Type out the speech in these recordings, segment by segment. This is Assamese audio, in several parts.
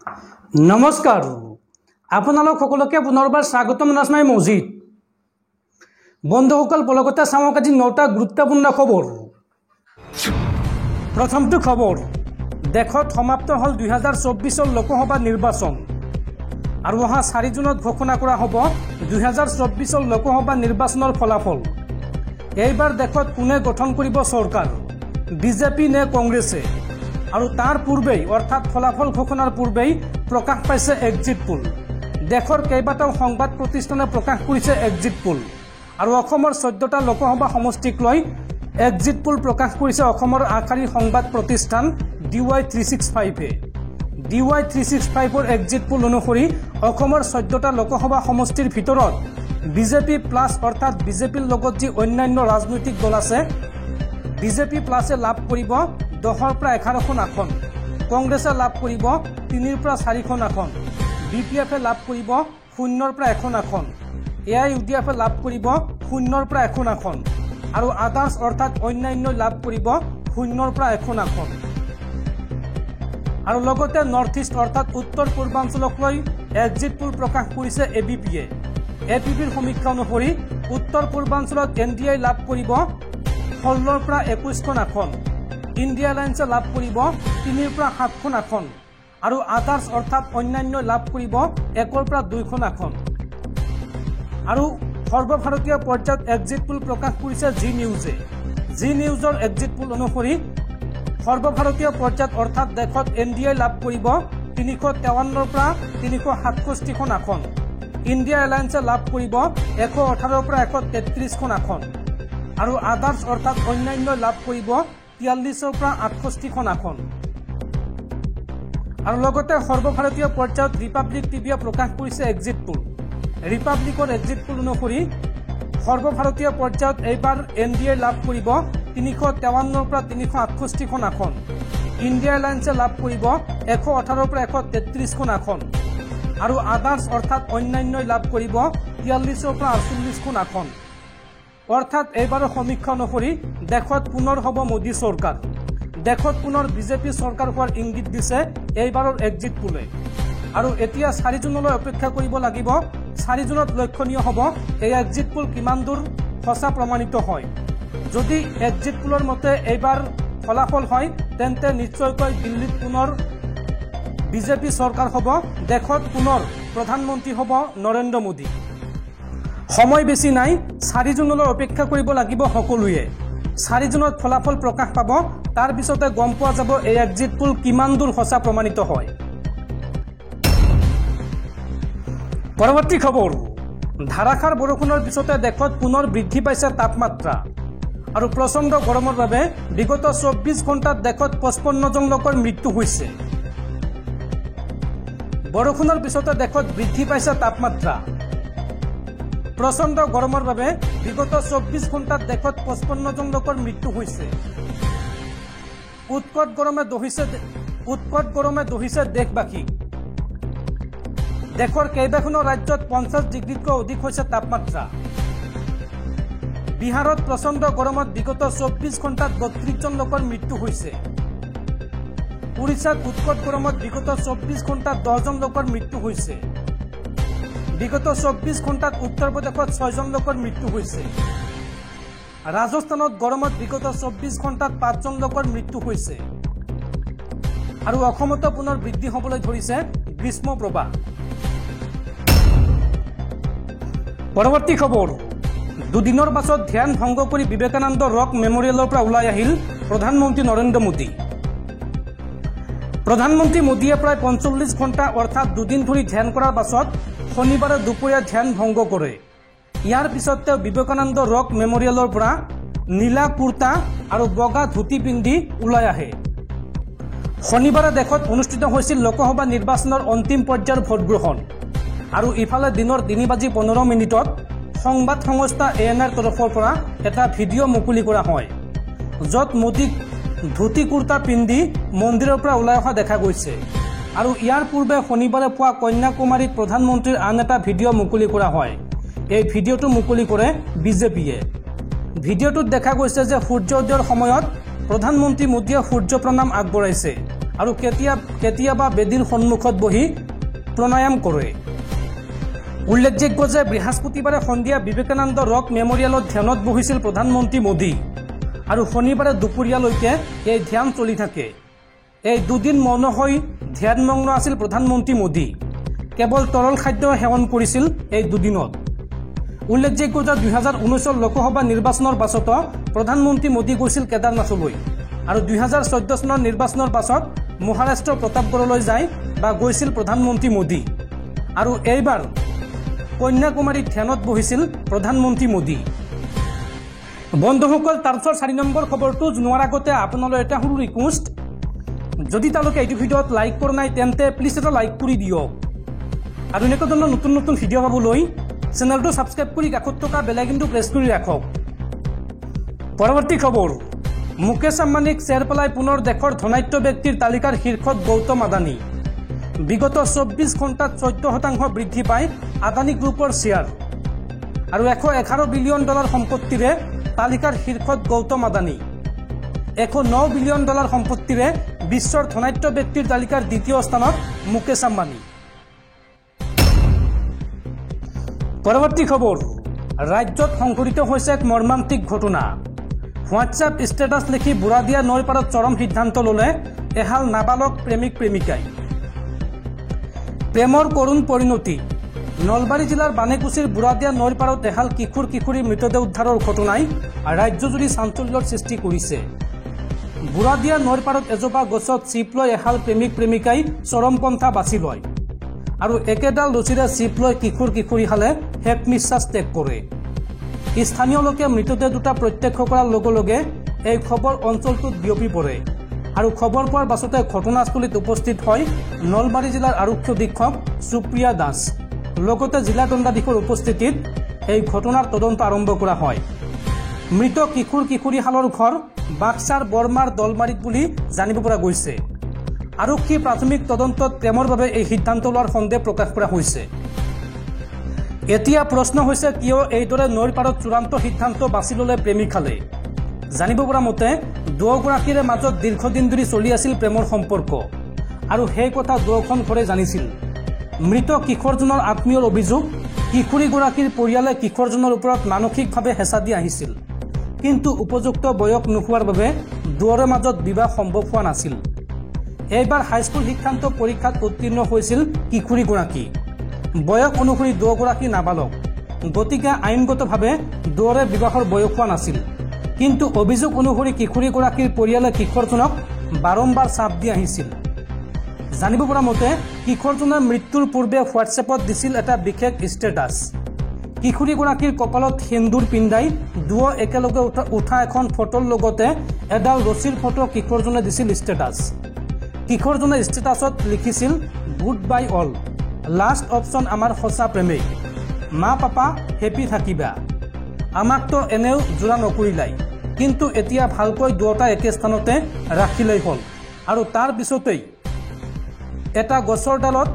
নমস্কাৰ আপোনালোক সকলোকে পুনৰবাৰ স্বাগতম নাজমাই মজিদ বন্ধুসকল বলগতে চাওক আজি 9টা গুৰুত্বপূৰ্ণ খবৰ প্ৰথমটো খবৰ দেখত সমাপ্ত হল 2024 লোকসভা নিৰ্বাচন আৰু অহা 4 জুনত ঘোষণা কৰা হ'ব 2024 লোকসভা নিৰ্বাচনৰ ফলাফল এইবাৰ দেখত কোনে গঠন কৰিব চৰকাৰ বিজেপি নে কংগ্ৰেছে আৰু তাৰ পূৰ্বেই অৰ্থাৎ ফলাফল ঘোষণাৰ পূৰ্বেই প্ৰকাশ পাইছে এক্সিট পোল দেশৰ কেইবাটাও সংবাদ প্ৰতিষ্ঠানে প্ৰকাশ কৰিছে এক্সিট পোল আৰু অসমৰ 14টা লোকসভা সমষ্টিক লৈ এক্সিট পোল প্ৰকাশ কৰিছে অসমৰ আখাৰী সংবাদ প্ৰতিষ্ঠান DY365 DY365 ৰ এক্সিট পোল অনুসৰি অসমৰ 14টা লোকসভা সমষ্টিৰ ভিতৰত বিজেপি প্লাস অৰ্থাৎ বিজেপিৰ লগত যি অন্যান্য ৰাজনৈতিক দল আছে বিজেপি প্লাসে লাভ কৰিব 10ৰ পৰা 11খন আসন কংগ্ৰেছে লাভ কৰিব 3ৰ পৰা 4খন আসন বিপিএফে লাভ কৰিব 0ৰ পৰা 1খন আসন AIUDF লাভ কৰিব 0ৰ পৰা 1খন আসন আৰু আদাৰ্স অৰ্থাৎ অন্যান্য লাভ কৰিব 0ৰ পৰা 1খন আসন আৰু লগতে নৰ্থ ইষ্ট অৰ্থাৎ উত্তৰ পূৰ্বাঞ্চলক লৈ এক্সিট পোল প্ৰকাশ কৰিছে APPৰ সমীক্ষা অনুসৰি উত্তৰ পূৰ্বাঞ্চলত NDA লাভ কৰিব 16ৰ পৰা 21খন আসন ইণ্ডিয়া এলায়েন্সে লাভ কৰিব 3ৰ পৰা 7খন আসন আৰু আদাৰ্স অৰ্থাৎ অন্যান্য লাভ কৰিব 1ৰ পৰা 2খন আসন আৰু সৰ্বভাৰতীয় পৰ্যায়ত এক্সিট পোল প্ৰকাশ কৰিছে জি নিউজৰ এক্সিট পোল অনুসৰি সৰ্বভাৰতীয় পৰ্যায়ত অৰ্থাৎ দেশত NDA লাভ কৰিব 353ৰ পৰা 367খন আসন ইণ্ডিয়া এলায়েন্সে লাভ কৰিব 118ৰ পৰা 133খন আসন আৰু আদাৰ্স অৰ্থাৎ অন্যান্য লাভ কৰিব 43ৰ পৰা 68খন আসন আৰু লগতে সৰ্বভাৰতীয় পৰ্যায়ত ৰিপাব্লিক টিভিয়ে প্ৰকাশ কৰিছে এক্সিট পোল ৰিপাব্লিকৰ এক্সিট পোল অনুসৰি সৰ্বভাৰতীয় পৰ্যায়ত এইবাৰ NDA লাভ কৰিব 353ৰ পৰা 368খন আসন ইণ্ডিয়া এলায়েন্সে লাভ কৰিব 118ৰ পৰা 133খন আসন আৰু আদাৰ্স অৰ্থাৎ অন্যান্য লাভ কৰিব 43ৰ পৰা 48খন আসন অৰ্থাৎ এইবাৰৰ সমীক্ষা অনুসৰি দেশত পুনৰ হ'ব মোদী চৰকাৰ দেশত পুনৰ বিজেপি চৰকাৰ হোৱাৰ ইংগিত দিছে এইবাৰৰ এক্সিট পোলে আৰু এতিয়া 4 জুনলৈ অপেক্ষা কৰিব লাগিব 4 জুনত লক্ষণীয় হ'ব এই এক্সিট পোল কিমান দূৰ সঁচা প্ৰমাণিত হয় যদি এক্সিট পোলৰ মতে এইবাৰ ফলাফল হয় তেন্তে নিশ্চয়কৈ দিল্লীত পুনৰ বিজেপি চৰকাৰ হ'ব দেশত পুনৰ প্ৰধানমন্ত্ৰী হ'ব নৰেন্দ্ৰ মোদী সময় বেছি নাই 4 জুনলৈ অপেক্ষা কৰিব লাগিব সকলোৱে 4 জুনত ফলাফল প্ৰকাশ পাব তাৰ পিছতে গম পোৱা যাব এই এক্সিট পোল কিমান দূৰ সঁচা প্ৰমাণিত হয় পৰৱৰ্তী খবৰ ধাৰাসাৰ বৰষুণৰ পিছতে দেশত পুনৰ বৃদ্ধি পাইছে তাপমাত্ৰা আৰু প্ৰচণ্ড গৰমৰ বাবে বিগত 24 ঘণ্টাত দেশত 55 জন লোকৰ মৃত্যু হৈছে বৰষুণৰ পিছতে দেশত বৃদ্ধি পাইছে তাপমাত্ৰা প্ৰচণ্ড গৰমৰ বাবে বিগত 24 ঘণ্টাত দেশত 55 জন লোকৰ মৃত্যু হৈছে উৎকট গৰমে দহিছে দেশবাসী দেশৰ কেইবাখনো ৰাজ্যত 50 ডিগ্ৰীতকৈ অধিক হৈছে তাপমাত্ৰা বিহাৰত প্ৰচণ্ড গৰমত বিগত 24 ঘণ্টাত 32 জন লোকৰ মৃত্যু হৈছে উৰিষ্যাত উৎকট গৰমত বিগত 24 ঘণ্টাত 10 জন লোকৰ মৃত্যু হৈছে বিগত 24 ঘণ্টাত উত্তৰ প্ৰদেশত 6 জন লোকৰ মৃত্যু হৈছে ৰাজস্থানত গৰমত বিগত 24 ঘণ্টাত 5 জন লোকৰ মৃত্যু হৈছে আৰু অসমত পুনৰ বৃদ্ধি হ'বলৈ ধৰিছে গ্ৰীষ্ম প্ৰবাহ পৰৱৰ্তী খবৰ দুদিনৰ পাছত ধ্যান ভংগ কৰি বিবেকানন্দ ৰক মেমৰিয়েলৰ পৰা ওলাই আহিল প্ৰধানমন্ত্ৰী নৰেন্দ্ৰ মোদী প্ৰধানমন্ত্ৰী মোদীয়ে প্ৰায় 45 ঘণ্টা অৰ্থাৎ দুদিন ধৰি ধ্যান কৰাৰ পাছত শনিবাৰে দুপৰীয়া ধ্যান ভংগ কৰে ইয়াৰ পিছত তেওঁ বিবেকানন্দ ৰক মেমৰিয়েলৰ পৰা নীলা কুৰ্তা আৰু বগা ধুতি পিন্ধি ওলাই আহে শনিবাৰে দেশত অনুষ্ঠিত হৈছিল লোকসভা নিৰ্বাচনৰ অন্তিম পৰ্যায়ৰ ভোটগ্ৰহণ আৰু ইফালে দিনৰ 3:15 সংবাদ সংস্থা ANR তৰফৰ পৰা এটা ভিডিঅ' মুকলি কৰা হয় য'ত মোদীক ধুতি কুৰ্তা পিন্ধি মন্দিৰৰ পৰা ওলাই অহা দেখা গৈছে আৰু ইয়াৰ পূৰ্বে শনিবাৰে পুৱা কন্যাকুমাৰীত প্ৰধানমন্ত্ৰীৰ আন এটা ভিডিঅ' মুকলি কৰা হয় এই ভিডিঅ'টো মুকলি কৰে বিজেপিয়ে ভিডিঅ'টোত দেখা গৈছে যে সূৰ্যোদয়ৰ সময়ত প্ৰধানমন্ত্ৰী মোদীয়ে সূৰ্য প্ৰণাম আগবঢ়াইছে আৰু কেতিয়াবা বেদীৰ সন্মুখত বহি প্ৰণায়াম কৰে। উল্লেখযোগ্য যে বৃহস্পতিবাৰে সন্ধিয়া বিবেকানন্দ ৰক মেমৰিয়েলত ধ্যানত বহিছিল প্ৰধানমন্ত্ৰী মোদী আৰু শনিবাৰে দুপৰীয়ালৈকে এই ধ্যান চলি থাকে। এই দুদিন মৌন হৈ ধ্যানমগ্ন আছিল প্ৰধানমন্ত্ৰী মোদী। কেৱল তৰল খাদ্য সেৱন কৰিছিল এই দুদিনত। উল্লেখযোগ্য যে 2019 লোকসভা নিৰ্বাচনৰ পাছত প্ৰধানমন্ত্ৰী মোদী গৈছিল কেদাৰনাথলৈ আৰু 2014 চনৰ নিৰ্বাচনৰ পাছত মহাৰাষ্ট্ৰৰ প্ৰতাপগড়লৈ গৈছিল প্ৰধানমন্ত্ৰী মোদী আৰু এইবাৰ কন্যাকুমাৰীত ধ্যানত বহিছিল প্ৰধানমন্ত্ৰী মোদী। বন্ধুসকল, তাৰপিছত 4 নম্বৰ খবৰটো জনোৱাৰ আগতে আপোনালৈ এটা সৰু ৰিকুৱেষ্ট, যদি তেওঁলোকে এইটো ভিডিঅ'ত লাইক কৰা নাই তেন্তে প্লিজ এটা লাইক কৰি দিয়ক আৰু এনেকুৱা ধৰণৰ নতুন নতুন ভিডিঅ' পাবলৈ চেনেলটো ছাবস্ক্ৰাইব কৰি কাষত থকা বেল আইকনটো প্ৰেছ কৰি ৰাখক। পৰৱৰ্তী খবৰ, মুকেশ আম্বানীক চেৰ পেলাই পুনৰ দেশৰ ধনাঢ্য ব্যক্তিৰ তালিকাৰ শীৰ্ষত গৌতম আদানী। বিগত 24 ঘণ্টাত 14% বৃদ্ধি পায় আদানী গ্ৰুপৰ শ্বেয়াৰ আৰু $111 বিলিয়ন সম্পত্তিৰে তালিকাৰ শীৰ্ষত গৌতম আদানী। $109 বিলিয়ন সম্পত্তিৰে বিশ্বৰ ধনাঢ্য ব্যক্তিৰ তালিকাৰ দ্বিতীয় স্থানত মুকেশ আম্বানী। পৰৱৰ্তী খবৰ, ৰাজ্যত সংঘটিত হৈছে এক মৰ্মান্তিক ঘটনা। হোৱাটছএপ ষ্টেটাছ লিখি বুঢ়াদিয়া নৈৰ পাৰত চৰম সিদ্ধান্ত ল'লে এহাল নাবালক প্ৰেমিক প্ৰেমিকাই। প্ৰেমৰ কৰুণ পৰিণতি। নলবাৰী জিলাৰ বানেকুছিৰ বুঢ়াদিয়া নৈৰ পাৰত এহাল কিশোৰীৰ মৃতদেহ উদ্ধাৰৰ ঘটনাই ৰাজ্যজুৰি চাঞ্চল্যৰ সৃষ্টি কৰিছে। বুঢ়াদিয়া নৈৰ পাৰত এজোপা গছত চিপ লৈ এহাল প্ৰেমিক প্ৰেমিকাই চৰমপন্থা বাছি লয় আৰু একেডাল ৰছীৰে চিপ লৈ কিশোৰীহালে শেষ নিশ্বাস ত্যাগ কৰে। স্থানীয় লোকে মৃতদেহ দুটা প্ৰত্যক্ষ কৰাৰ লগে লগে এই খবৰ অঞ্চলটোত বিয়পি পৰে আৰু খবৰ পোৱাৰ পাছতে ঘটনাস্থলীত উপস্থিত হয় নলবাৰী জিলাৰ আৰক্ষী অধীক্ষক সুপ্ৰিয়া দাস। লগতে জিলা দণ্ডাধীশৰ উপস্থিতিত এই ঘটনাৰ তদন্ত আৰম্ভ কৰা হয়। মৃত কিশোৰীহালৰ ঘৰ বাক্সাৰ বৰমাৰ দলমাৰীত বুলি জানিব পৰা গৈছে। আৰক্ষী প্ৰাথমিক তদন্তত প্ৰেমৰ বাবে এই সিদ্ধান্ত লোৱাৰ সন্দেহ প্ৰকাশ কৰা হৈছে। এতিয়া প্ৰশ্ন হৈছে কিয় এইদৰে নৈৰ পাৰত চূড়ান্ত সিদ্ধান্ত বাছি ল'লে প্ৰেমিকহালে। জানিব পৰা মতে দুয়োগৰাকীৰে মাজত দীৰ্ঘদিন ধৰি চলি আছিল প্ৰেমৰ সম্পৰ্ক আৰু সেই কথা দুয়োখন ঘৰে জানিছিল। মৃত কিশোৰজনৰ আত্মীয়ৰ অভিযোগ, কিশোৰীগৰাকীৰ পৰিয়ালে কিশোৰজনৰ ওপৰত মানসিকভাৱে হেঁচা দি আহিছিল, কিন্তু উপযুক্ত বয়স নোহোৱাৰ বাবে দুয়োৰে মাজত বিবাহ সম্ভৱ হোৱা নাছিল। এইবাৰ হাইস্কুল শিক্ষান্ত পৰীক্ষাত উত্তীৰ্ণ হৈছিল কিশোৰীগৰাকী। বয়স অনুসৰি দুয়োগৰাকী নাবালক, গতিকে আইনগতভাৱে দুয়োৰে বিবাহৰ বয়স হোৱা নাছিল। কিন্তু অভিযোগ অনুসৰি কিশোৰীগৰাকীৰ পৰিয়ালে কিশোৰজনক বাৰম্বাৰ চাপ দি আহিছিল। জানিব পৰা মতে কিশোৰজনৰ মৃত্যুৰ পূৰ্বে হোৱাটছএপত দিছিল এটা বিশেষ ষ্টেটাছ। কিশোৰীগৰাকীৰ কপালত সেন্দুৰ পিন্ধাই দুয়ো একেলগে উঠা এখন ফটোৰ লগতে এডাল ৰছীৰ ফটো কিশোৰজনে দিছিল ষ্টেটাছ। কিশোৰজনে ষ্টেটাছত লিখিছিল, good bye all, last option আমাৰ সঁচা প্ৰেমিক, মা পাপা হেপী থাকিবা, আমাকতো এনেও জোৰা নকৰিলাই, কিন্তু এতিয়া ভালকৈ দুয়োটা একে স্থানতে ৰাখিলেই হ'ল। আৰু তাৰ পিছতেই এটা গছৰ ডালত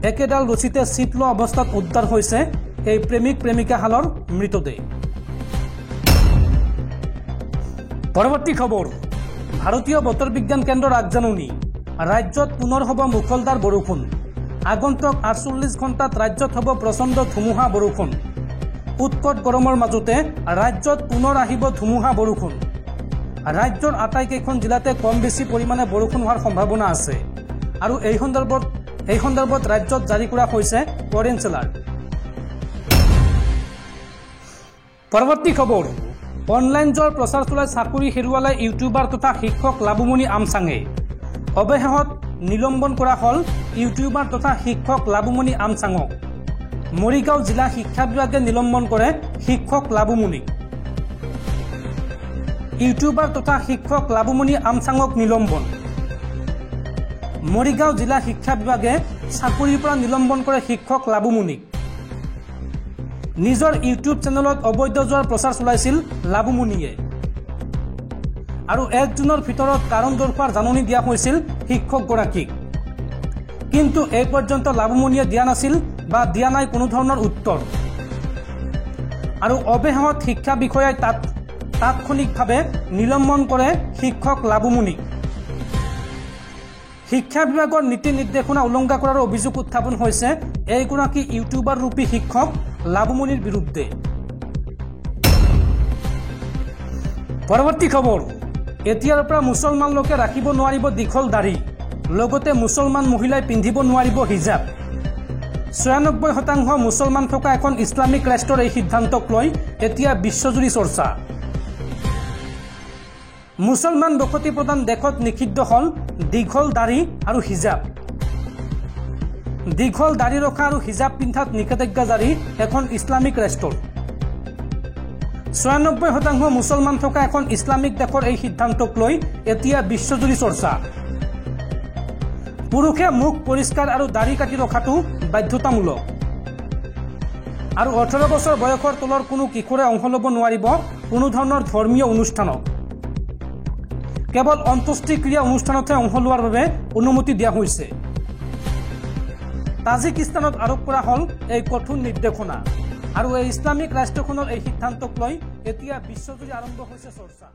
একেডাল ৰছীতে চিপ লোৱা অৱস্থাত উদ্ধাৰ হৈছে এই প্ৰেমিক প্ৰেমিকাহালৰ মৃতদেহ। পৰৱৰ্তী খবৰ, ভাৰতীয় বতৰ বিজ্ঞান কেন্দ্ৰৰ আগজাননী, ৰাজ্যত পুনৰ হ'ব মুখলধাৰ বৰষুণ। আগন্তুক 48 ঘণ্টাত ৰাজ্যত হ'ব প্ৰচণ্ড ধুমুহা বৰষুণ। উৎকট গৰমৰ মাজতে ৰাজ্যত পুনৰ আহিব ধুমুহা বৰষুণ। ৰাজ্যৰ আটাইকেইখন জিলাতে কম বেছি পৰিমাণে বৰষুণ হোৱাৰ সম্ভাৱনা আছে আৰু এই সন্দৰ্ভত ৰাজ্যত জাৰি কৰা হৈছে অৰেঞ্জ এলাৰ্ট। পৰৱৰ্তী খবৰ, অনলাইন জোৱাৰ প্ৰচাৰ চলাই চাকৰি হেৰুৱালে ইউটিউবাৰ তথা শিক্ষক লাবুমণি আমচাঙে। অৱশেষত নিলম্বন কৰা হ'ল ইউটিউবাৰ তথা শিক্ষক লাবুমণি আমচাঙক। মৰিগাঁও জিলা শিক্ষা বিভাগে নিলম্বন কৰে শিক্ষক লাবুমণিক। ইউটিউবাৰ তথা শিক্ষক লাবুমণি আমচাঙক নিলম্বন। মৰিগাঁও জিলা শিক্ষা বিভাগে চাকৰিৰ পৰা নিলম্বন কৰে শিক্ষক লাবুমণিক। নিজৰ ইউটিউব চেনেলত অবৈধ জোৱাৰ প্ৰচাৰ চলাইছিল লাবুমণিয়ে আৰু 1 জুনৰ ভিতৰত কাৰণ দৰ্শোৱাৰ জাননী দিয়া হৈছিল শিক্ষকগৰাকীক। কিন্তু এই পৰ্যন্ত লাবুমণিয়ে দিয়া নাছিল বা দিয়া নাই কোনো ধৰণৰ উত্তৰ আৰু অৱশেষত শিক্ষা বিষয়াই তাৎক্ষণিকভাৱে নিলম্বন কৰে শিক্ষক লাবুমণিক। শিক্ষা বিভাগৰ নীতি নিৰ্দেশনা উলংঘা কৰাৰ অভিযোগ উত্থাপন হৈছে এইগৰাকী ইউটিউবাৰ ৰূপী শিক্ষক লাবুমণিৰ বিৰুদ্ধে। পৰৱৰ্তী খবৰ, এতিয়াৰ পৰা মুছলমান লোকে ৰাখিব নোৱাৰিব দীঘল দাঢ়ি, লগতে মুছলমান মহিলাই পিন্ধিব নোৱাৰিব হিজাব। ৯৬% মুছলমান থকা এখন ইছলামিক ৰাষ্ট্ৰৰ এই সিদ্ধান্তক লৈ এতিয়া বিশ্বজুৰি চৰ্চা। মুছলমান বসতি প্ৰধান দেশত নিষিদ্ধ হ'ল দীঘল দাঢ়ি আৰু হিজাব। দীঘল দাঢ়ি ৰখা আৰু হিজাব পিন্ধাত নিষেধাজ্ঞা জাৰি এখন ইছলামিক ৰাষ্ট্ৰৰ। ৯৬% মুছলমান থকা এখন ইছলামিক দেশৰ এই সিদ্ধান্তক লৈ এতিয়া বিশ্বজুৰি চৰ্চা। পুৰুষে মুখ পৰিষ্কাৰ আৰু দাঢ়ি কাটি ৰখাটো বাধ্যতামূলক আৰু ১৮ বছৰ বয়সৰ তলৰ কোনো কিশোৰে অংশ ল'ব নোৱাৰিব কোনো ধৰণৰ ধৰ্মীয় অনুষ্ঠানত। কেৱল অন্ত্যেষ্টিক্ৰিয়া অনুষ্ঠানতহে অংশ লোৱাৰ বাবে অনুমতি দিয়া হৈছে। তাজিকিস্তানত আৰোপ কৰা হ'ল এই কঠোৰ নিৰ্দেশনা আৰু এই ইছলামিক ৰাষ্ট্ৰখনৰ এই সিদ্ধান্তক লৈ এতিয়া বিশ্বজুৰি আৰম্ভ হৈছে চৰ্চা।